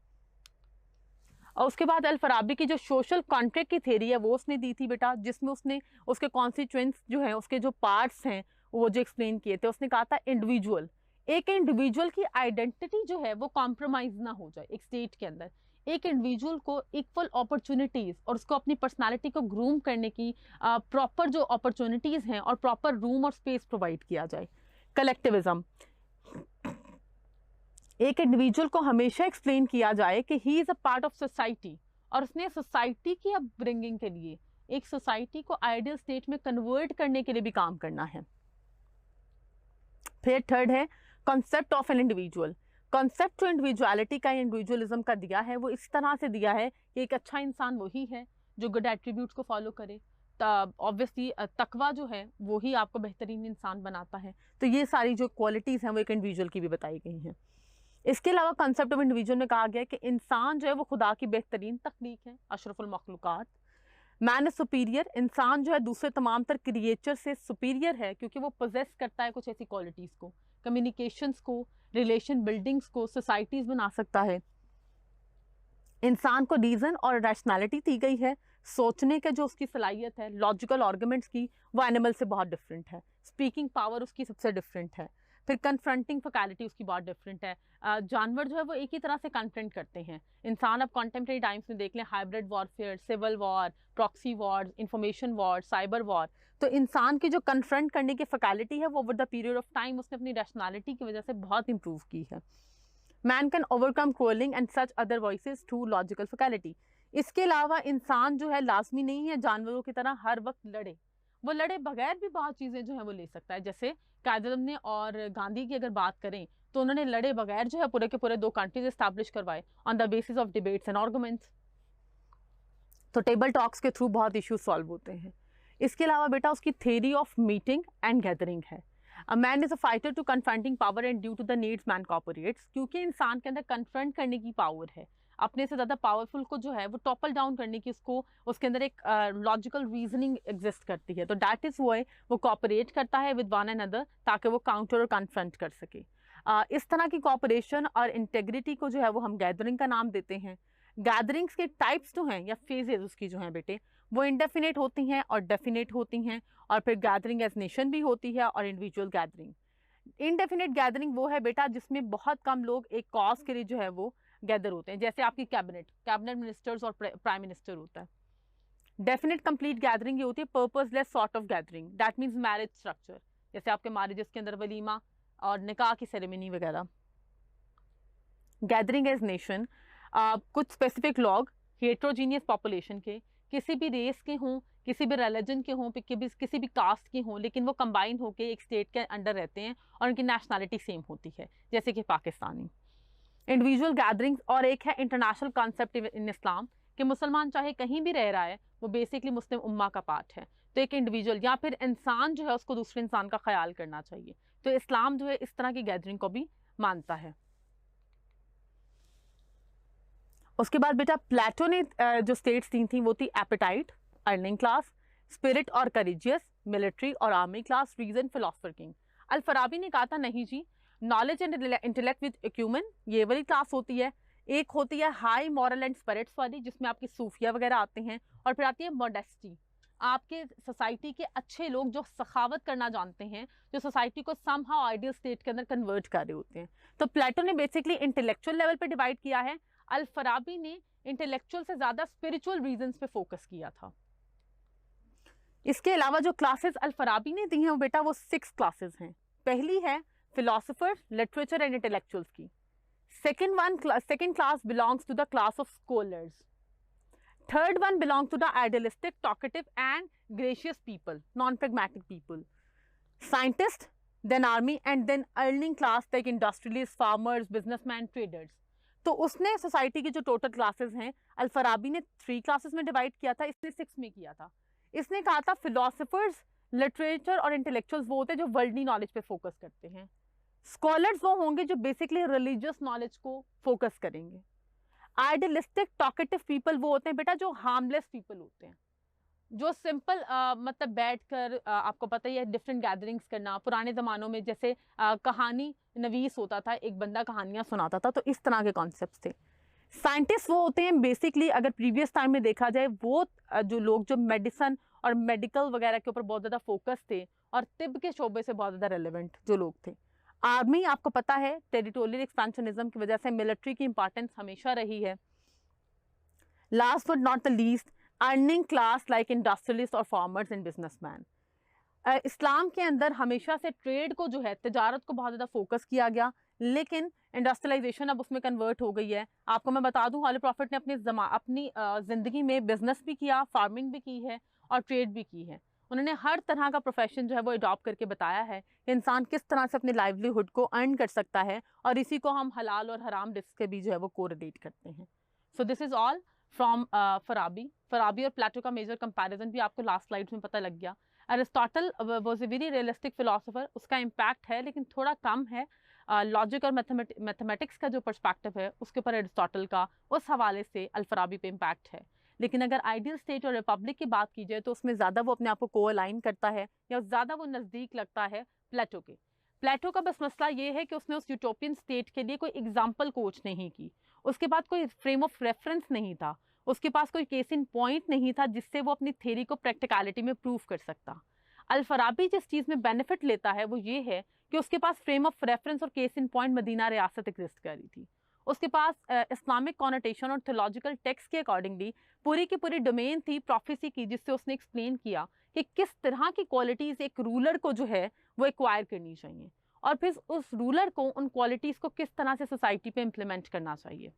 और उसके बाद अल फराबी की जो सोशल कॉन्ट्रैक्ट की थ्योरी है वो उसने दी थी बेटा, जिसमें उसने उसके कॉन्स्टिट्यूएंट्स जो हैं उसके जो पार्ट्स हैं वो जो एक्सप्लेन किए थे। उसने कहा था इंडिविजुअल, एक इंडिविजुअल की आइडेंटिटी जो है वो कॉम्प्रोमाइज़ ना हो जाए एक स्टेट के अंदर। एक इंडिविजुअल को इक्वल अपॉर्चुनिटीज़ और उसको अपनी पर्सनालिटी को ग्रूम करने की प्रॉपर जो अपॉर्चुनिटीज़ हैं और प्रॉपर रूम और स्पेस प्रोवाइड किया जाए। कलेक्टिविज्म, एक इंडिविजुअल को हमेशा एक्सप्लेन किया जाए कि he is a part of society, और उसने सोसाइटी की अपब्रिंगिंग के लिए एक सोसाइटी को आइडियल स्टेट में कन्वर्ट करने के लिए भी काम करना है। फिर थर्ड है concept of an individual. Concept जो इंडिविजुअलिटी का इंडिविजुअलिज्म का दिया है वो इस तरह से दिया है कि एक अच्छा इंसान वही है जो गुड एट्रीब्यूट्स को फॉलो करे। ऑब्वियसली तकवा जो है वही आपको बेहतरीन इंसान बनाता है। तो ये सारी जो क्वालिटीज़ हैं वो एक इंडिविजुअल की भी बताई गई हैं। इसके अलावा कंसेप्ट ऑफ इंडिविजुअल में कहा गया है कि इंसान जो है वो खुदा की बेहतरीन तख्लीक है, अशरफुल मखलूक़ात। मैन इज सुपीरियर, इंसान जो है दूसरे तमाम तर क्रिएचर से सुपीरियर है क्योंकि वो पोजेस करता है कुछ ऐसी क्वालिटीज़ को, कम्युनिकेशंस को, रिलेशन बिल्डिंग्स को, सोसाइटीज़ बना सकता है। इंसान को रीज़न और रैशनैलिटी दी गई है, सोचने के जो उसकी सलाहियत है, लॉजिकल आर्गूमेंट्स की, वो एनिमल से बहुत डिफरेंट है। स्पीकिंग पावर उसकी सबसे डिफरेंट है। फिर कन्फ्रंटिंग फैकल्टी उसकी बहुत डिफरेंट है। जानवर जो है वो एक ही तरह से कन्फ्रंट करते हैं। इंसान अब कॉन्टेम्प्रेरी टाइम्स में देख लें, hybrid warfare, civil war, proxy war, information war, cyber war. तो इंसान की जो कन्फ्रंट करने की फैकल्टी है वो over the period of time उसने अपनी रैशनैलिटी की वजह से बहुत इंप्रूव की है। Man can overcome crawling and such other voices through logical faculty. इसके अलावा इंसान जो है लाजमी नहीं है जानवरों की तरह हर वक्त लड़े, वो लड़े बगैर भी बहुत चीज़ें जो है वो ले सकता है। जैसे कायदे ने और गांधी की अगर बात करें तो उन्होंने लड़े बगैर जो है पूरे के पूरे 2 कंट्रीज इस्टेब्लिश करवाए on the basis of debates and arguments. तो टेबल टॉक्स के थ्रू बहुत इश्यूज सॉल्व होते हैं। इसके अलावा बेटा उसकी theory of meeting and gathering है। A man is a fighter to confronting power and due to the needs man cooperates, क्योंकि इंसान के अंदर कन्फ्रंट करने की पावर है, अपने से ज़्यादा पावरफुल को जो है वो टॉपल डाउन करने की उसको उसके अंदर एक लॉजिकल रीजनिंग एग्जिस्ट करती है। तो दैट इज़ वाई वो कोऑपरेट करता है विद वन अनदर ताकि वो काउंटर और कन्फ्रंट कर सके। इस तरह की कोऑपरेशन और इंटेग्रिटी को जो है वो हम गैदरिंग का नाम देते हैं। गैदरिंग्स के टाइप्स जो हैं या फेजेस उसकी जो हैं बेटे वो इंडेफिनेट होती हैं और डेफिनेट होती हैं, और फिर गैदरिंग एज नेशन भी होती है और इंडिविजुअल गैदरिंग। इनडेफिनेट गैदरिंग वो है बेटा जिसमें बहुत कम लोग एक कॉज के लिए जो है वो गैदर होते हैं, जैसे आपकी कैबिनेट मिनिस्टर्स और प्राइम मिनिस्टर होता है। डेफिनेट कंप्लीट गैदरिंग ये होती है purposeless sort of gathering, that means marriage structure, जैसे आपके मैरिजेस के अंदर वलीमा और निकाह की सेरेमनी वगैरह। गैदरिंग एज नेशन, कुछ स्पेसिफिक लोग हेट्रोजीनियस पॉपुलेशन के, किसी भी रेस के हों, किसी भी रिलीजन के हों, किसी भी कास्ट के हों, लेकिन वो कंबाइन होकर एक स्टेट के अंडर रहते हैं और उनकी नेशनैलिटी सेम होती है, जैसे कि पाकिस्तानी। इंडिविजुअल गैदरिंग्स, और एक है इंटरनेशनल कॉन्सेप्ट इन इस्लाम कि मुसलमान चाहे कहीं भी रह रहा है वो बेसिकली मुस्लिम उम्मा का पार्ट है। तो एक इंडिविजुअल या फिर इंसान जो है उसको दूसरे इंसान का ख्याल करना चाहिए। तो इस्लाम जो है इस तरह की गैदरिंग को भी मानता है। उसके बाद बेटा प्लेटो ने जो स्टेट्स दी थी वो थी एपेटाइट, अर्निंग क्लास, स्पिरिट और करेजियस, मिलिट्री और army class, reason, philosopher king. Al Farabi ने कहा था नहीं जी, knowledge and intellect with acumen ये वाली क्लास होती है, एक होती है हाई मॉरल एंड स्पिरिट्स वाली, जिसमें आपके सूफिया वगैरह आते हैं, और फिर आती है मॉडेस्टी, आपके सोसाइटी के अच्छे लोग जो सखावत करना जानते हैं, जो सोसाइटी को समहाउ आइडियल स्टेट के अंदर कन्वर्ट कर रहे होते हैं। तो प्लेटो ने बेसिकली इंटेलेक्चुअल लेवल पे डिवाइड किया है, अल फराबी ने इंटेलेक्चुअल से ज्यादा स्पिरिचुअल रीजंस पे फोकस किया था। इसके अलावा जो क्लासेस अल फराबी ने दी हैं वो बेटा वो 6 क्लासेस हैं। पहली है फिलोसोफर, लिटरेचर एंड इंटेलेक्चुअल्स की। second class belongs to the class of scholars. Third one belongs to the idealistic, talkative and gracious people, non-pragmatic people. Scientists, then army and then earning class like industrialists, farmers, businessmen, traders. तो उसने society की जो total classes हैं अल Farabi ने 3 classes में divide किया था, इसने 6 में किया था। इसने कहा था फिलोसोफर्स, लिटरेचर और इंटेलेक्चुअल्स वो होते हैं जो वर्ल्डली नॉलेज पे फोकस करते हैं। स्कॉलर्स वो होंगे जो बेसिकली रिलीजियस नॉलेज को फोकस करेंगे। आइडियलिस्टिक टॉकेटिव पीपल वो होते हैं बेटा जो हार्मलेस पीपल होते हैं, जो सिंपल मतलब बैठकर आपको पता ही है डिफरेंट गैदरिंग्स करना। पुराने ज़मानों में जैसे कहानी नवीस होता था, एक बंदा कहानियाँ सुनाता था, तो इस तरह के कॉन्सेप्ट्स थे। साइंटिस्ट वो होते हैं बेसिकली, अगर प्रीवियस टाइम में देखा जाए, वो जो लोग जो मेडिसन और मेडिकल वगैरह के ऊपर बहुत ज़्यादा फोकस थे और तिब के शोबे से बहुत ज़्यादा रेलिवेंट जो लोग थे। आर्मी आपको पता है टेरिटोरियल एक्सपेंशनिज्म की वजह से मिलिट्री की इंपॉर्टेंस हमेशा रही है। Last but not the least earning class like industrialist और फार्मर्स एंड बिजनेसमैन। इस्लाम के अंदर हमेशा से ट्रेड को जो है, तिजारत को बहुत ज़्यादा फोकस किया गया, लेकिन इंडस्ट्रियलाइजेशन अब उसमें कन्वर्ट हो गई है। आपको मैं बता दूं, हॉली प्रॉफिट ने अपनी ज़िंदगी में बिजनेस भी किया, फार्मिंग भी की है और ट्रेड भी की है। उन्होंने हर तरह का प्रोफेशन जो है वो अडॉप्ट करके बताया है कि इंसान किस तरह से अपने लाइवलीहुड को अर्न कर सकता है, और इसी को हम हलाल और हराम रिस्क के भी जो है वो कोरिलेट करते हैं। So this is all from फराबी और प्लेटो का मेजर कंपैरिजन भी आपको लास्ट स्लाइड में पता लग गया। Aristotle was a very realistic philosopher, उसका इम्पैक्ट है लेकिन थोड़ा कम है। लॉजिक और मैथमेटिक्स का जो पर्सपेक्टिव है उसके ऊपर अरिस्टोटल का उस हवाले से अल फराबी पे इम्पैक्ट है। लेकिन अगर आइडियल स्टेट और रिपब्लिक की बात की जाए तो उसमें ज़्यादा वो अपने आप को को-अलाइन करता है या ज़्यादा वो नज़दीक लगता है प्लेटो के। प्लेटो का बस मसला ये है कि उसने उस यूटोपियन स्टेट के लिए कोई एग्जाम्पल कोच नहीं की, उसके बाद कोई फ्रेम ऑफ रेफरेंस नहीं था, उसके पास कोई केस इन पॉइंट नहीं था जिससे वो अपनी थ्योरी को प्रैक्टिकलिटी में प्रूव कर सकता। अल फराबी जिस चीज़ में बेनिफिट लेता है वो ये है कि उसके पास फ्रेम ऑफ रेफरेंस और केस इन पॉइंट मदीना रियासत एग्जिस्ट कर रही थी। उसके पास इस्लामिक कॉनोटेशन और थियोलॉजिकल टेक्स्ट के अकॉर्डिंगली पूरी की पूरी डोमेन थी प्रोफेसी की, जिससे उसने एक्सप्लेन किया कि किस तरह की क्वालिटीज़ एक रूलर को जो है वो एक्वायर करनी चाहिए, और फिर उस रूलर को उन क्वालिटीज़ को किस तरह से सोसाइटी पे इम्प्लीमेंट करना चाहिए।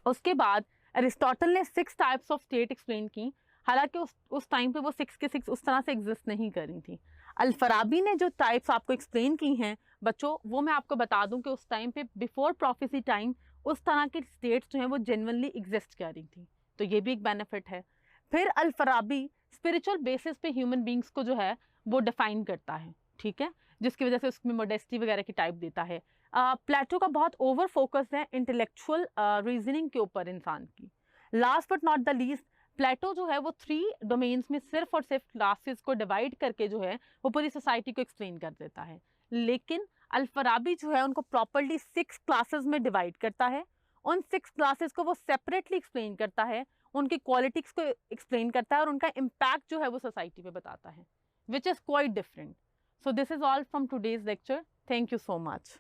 उसके बाद अरिस्टोटल ने 6 टाइप्स ऑफ स्टेट एक्सप्लेन की, हालांकि उस टाइम पे वो 6 के 6 उस तरह से एग्जिस्ट नहीं कर रही थी। अल फराबी ने जो टाइप्स आपको एक्सप्लेन की हैं बच्चों, वो मैं आपको बता दूं कि उस टाइम पे बिफोर प्रोफेसी टाइम उस तरह की स्टेट्स जो हैं वो जेन्युइनली एग्जिस्ट कर रही थी, तो ये भी एक बेनिफिट है। फिर अल फराबी स्पिरिचुअल बेसिस पे ह्यूमन बींग्स को जो है वो डिफाइन करता है, ठीक है, जिसकी वजह से उसमें मोडेस्टी वगैरह की टाइप देता है। प्लेटो का बहुत ओवर फोकस है इंटेलेक्चुअल रीजनिंग के ऊपर इंसान की। Last but not the least Plato जो है वो 3 डोमेन्स में सिर्फ और सिर्फ क्लासेस को डिवाइड करके जो है वो पूरी सोसाइटी को एक्सप्लेन कर देता है, लेकिन अल फराबी जो है उनको प्रॉपरली 6 क्लासेस में डिवाइड करता है। उन 6 क्लासेस को वो सेपरेटली एक्सप्लेन करता है, उनकी क्वालिटीज़ को एक्सप्लेन करता है और उनका इम्पैक्ट जो है वो सोसाइटी पे बताता है, which is quite different. So this is all from today's lecture. Thank you so much.